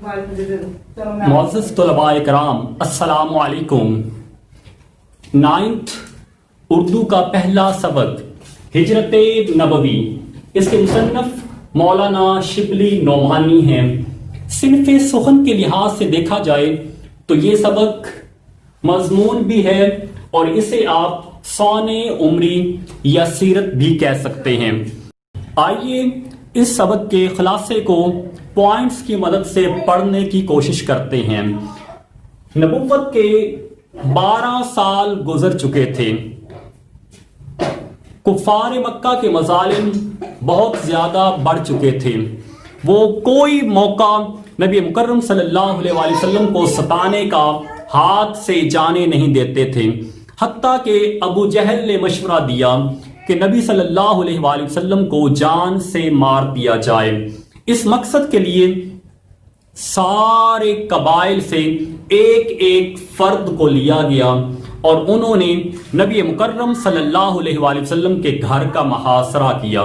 معزز طلباء کرام السلام علیکم۔ 9th اردو کا پہلا سبق ہجرت نبوی، اس کے مصنف مولانا شبلی نعمانی ہیں۔ صنف سخن کے لحاظ سے دیکھا جائے تو یہ سبق مضمون بھی ہے اور اسے آپ سون عمری یا سیرت بھی کہہ سکتے ہیں۔ آئیے اس سبق کے خلاصے کو پوائنٹس کی مدد سے پڑھنے کی کوشش کرتے ہیں۔ نبوت کے 12 سال گزر چکے تھے۔ کفار مکہ کے مظالم بہت زیادہ بڑھ چکے تھے۔ وہ کوئی موقع نبی مکرم صلی اللہ علیہ وآلہ وسلم کو ستانے کا ہاتھ سے جانے نہیں دیتے تھے، حتیٰ کہ ابو جہل نے مشورہ دیا کہ نبی صلی اللہ علیہ وآلہ وسلم کو جان سے مار دیا جائے۔ اس مقصد کے لیے سارے قبائل سے ایک ایک فرد کو لیا گیا اور انہوں نے نبی مکرم صلی اللہ علیہ وآلہ وسلم کے گھر کا محاصرہ کیا۔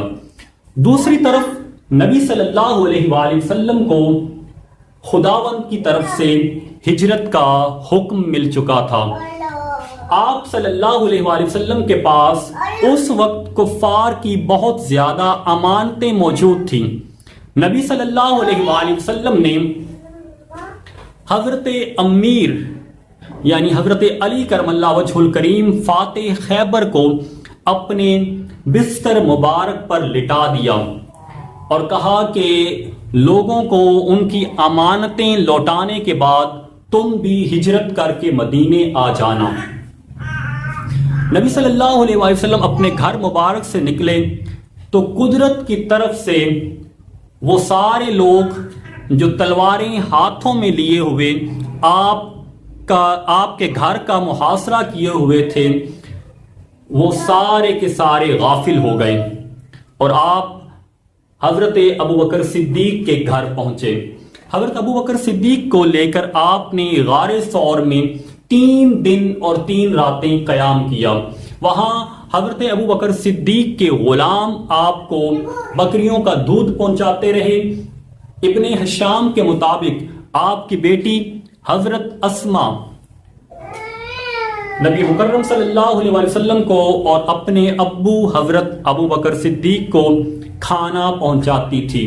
دوسری طرف نبی صلی اللہ علیہ وآلہ وسلم کو خداوند کی طرف سے ہجرت کا حکم مل چکا تھا۔ آپ صلی اللہ علیہ وآلہ وسلم کے پاس اس وقت کفار کی بہت زیادہ امانتیں موجود تھیں۔ نبی صلی اللہ علیہ وآلہ وسلم نے حضرت امیر یعنی حضرت علی کرم اللہ وجہ الکریم فاتح خیبر کو اپنے بستر مبارک پر لٹا دیا اور کہا کہ لوگوں کو ان کی امانتیں لوٹانے کے بعد تم بھی ہجرت کر کے مدینے آ جانا۔ نبی صلی اللہ علیہ وآلہ وسلم اپنے گھر مبارک سے نکلے تو قدرت کی طرف سے وہ سارے لوگ جو تلواریں ہاتھوں میں لیے ہوئے آپ کے گھر کا محاصرہ کیے ہوئے تھے، وہ سارے کے سارے غافل ہو گئے اور آپ حضرت ابوبکر صدیق کے گھر پہنچے۔ حضرت ابوبکر صدیق کو لے کر آپ نے غار ثور میں 3 دن اور 3 راتیں قیام کیا۔ وہاں حضرت ابوبکر صدیق کے غلام آپ کو بکریوں کا دودھ پہنچاتے رہے۔ ابن ہشام کے مطابق آپ کی بیٹی حضرت اسما نبی مکرم صلی اللہ علیہ وآلہ وسلم کو اور اپنے ابو حضرت ابوبکر صدیق کو کھانا پہنچاتی تھی،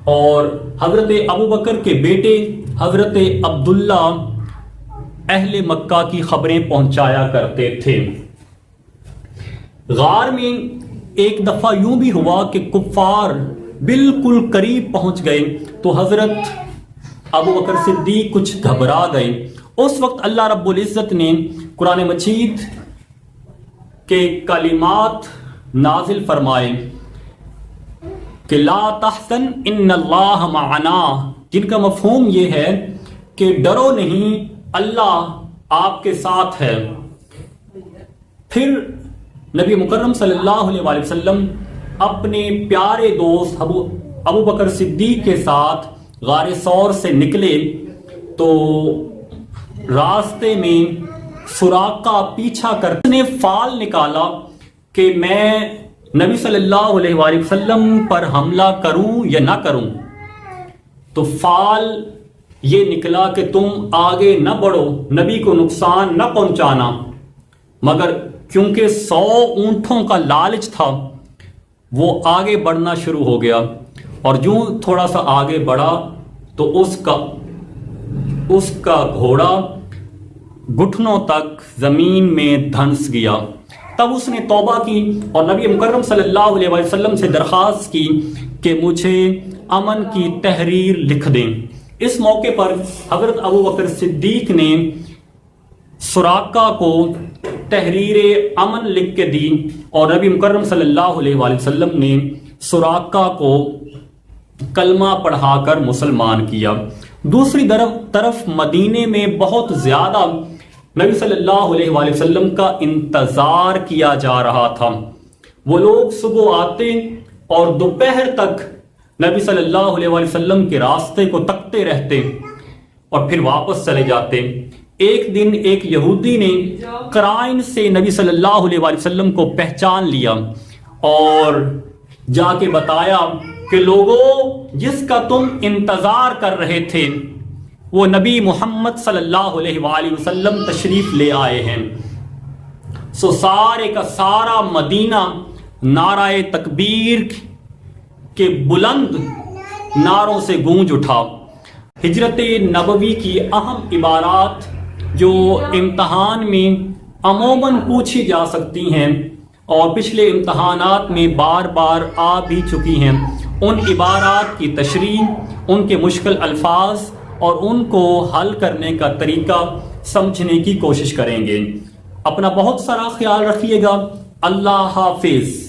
اور حضرت ابوبکر کے بیٹے حضرت عبداللہ اہل مکہ کی خبریں پہنچایا کرتے تھے۔ غار میں ایک دفعہ یوں بھی ہوا کہ کفار بالکل قریب پہنچ گئے تو حضرت ابوبکر صدیق کچھ گھبرا گئے۔ اس وقت اللہ رب العزت نے قرآن مجید کے کلمات نازل فرمائے کہ لا تحزن ان اللہ معنا، جن کا مفہوم یہ ہے کہ ڈرو نہیں، اللہ آپ کے ساتھ ہے۔ پھر نبی مکرم صلی اللہ علیہ وآلہ وسلم اپنے پیارے دوست ابوبکر صدیق کے ساتھ غار ثور سے نکلے تو راستے میں سراقہ پیچھا کرتے نے فال نکالا کہ میں نبی صلی اللہ علیہ وآلہ وسلم پر حملہ کروں یا نہ کروں، تو فال یہ نکلا کہ تم آگے نہ بڑھو، نبی کو نقصان نہ پہنچانا، مگر کیونکہ 100 اونٹوں کا لالچ تھا وہ آگے بڑھنا شروع ہو گیا، اور جو تھوڑا سا آگے بڑھا تو اس کا گھوڑا گھٹنوں تک زمین میں دھنس گیا۔ تب اس نے توبہ کی اور نبی مکرم صلی اللہ علیہ وسلم سے درخواست کی کہ مجھے امن کی تحریر لکھ دیں۔ اس موقع پر حضرت ابوبکر صدیق نے سراقہ کو تحریر امن لکھ کے دی اور نبی مکرم صلی اللہ علیہ وآلہ وسلم نے سراقہ کو کلمہ پڑھا کر مسلمان کیا۔ دوسری طرف مدینے میں بہت زیادہ نبی صلی اللہ علیہ وآلہ وسلم کا انتظار کیا جا رہا تھا۔ وہ لوگ صبح آتے اور دوپہر تک نبی صلی اللہ علیہ وآلہ وسلم کے راستے کو تکتے رہتے اور پھر واپس چلے جاتے۔ ایک دن ایک یہودی نے قرائن سے نبی صلی اللہ علیہ وآلہ وسلم کو پہچان لیا اور جا کے بتایا کہ لوگوں جس کا تم انتظار کر رہے تھے وہ نبی محمد صلی اللہ علیہ وآلہ وسلم تشریف لے آئے ہیں۔ سو سارے کا سارا مدینہ نعرہ تکبیر کے بلند نعروں سے گونج اٹھا۔ ہجرت نبوی کی اہم عبارات جو امتحان میں عموماً پوچھی جا سکتی ہیں اور پچھلے امتحانات میں بار بار آ بھی چکی ہیں، ان عبارات کی تشریح، ان کے مشکل الفاظ اور ان کو حل کرنے کا طریقہ سمجھنے کی کوشش کریں گے۔ اپنا بہت سارا خیال رکھیے گا۔ اللہ حافظ۔